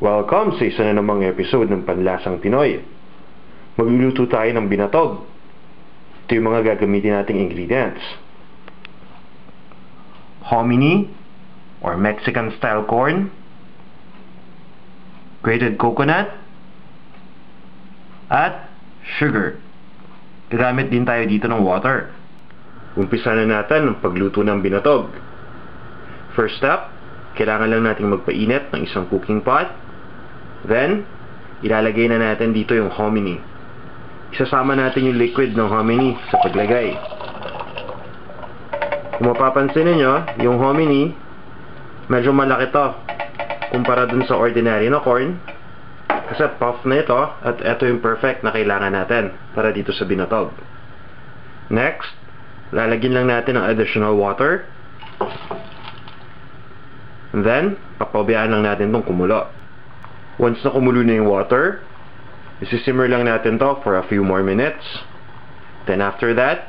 Welcome sa isa na namang episode ng Panlasang Pinoy. Magluluto tayo ng binatog. Ito yung mga gagamitin nating ingredients. Hominy or Mexican style corn, grated coconut, at sugar. Gagamit din tayo dito ng water. Umpisa na natin ang pagluto ng binatog. First step, kailangan lang nating magpainit ng isang cooking pot. Then, ilalagay na natin dito yung hominy. Isasama natin yung liquid ng hominy sa paglagay. Kung mapapansin niyo, yung hominy, medyo malaki to kumpara dun sa ordinary na corn. Kasi puff na ito at ito yung perfect na kailangan natin para dito sa binatog. Next, lalagyan lang natin ng additional water. And then, papabayaan lang natin itong kumulo. Once na kumulo na yung water, isisimmer lang natin to for a few more minutes. Then after that,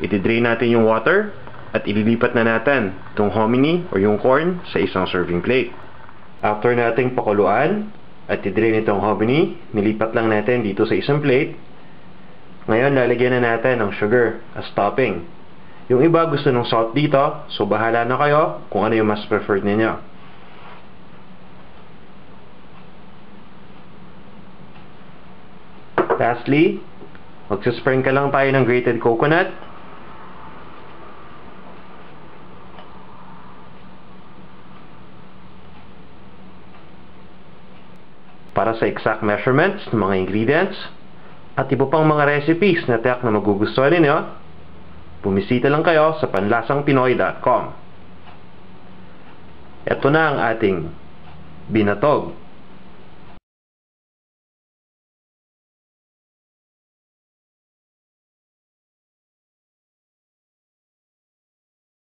itidrain natin yung water at ililipat na natin itong hominy or yung corn sa isang serving plate. After nating pakuluan at i-drain itong hominy, nilipat lang natin dito sa isang plate. Ngayon, lalagyan na natin ng sugar as topping. Yung iba gusto ng salt dito, so bahala na kayo kung ano yung mas preferred ninyo. Lastly, magsasprinkle lang tayo ng grated coconut. Para sa exact measurements ng mga ingredients at iba pang mga recipes na tiyak na magugustuhan ninyo, bumisita lang kayo sa panlasangpinoy.com. Ito na ang ating binatog.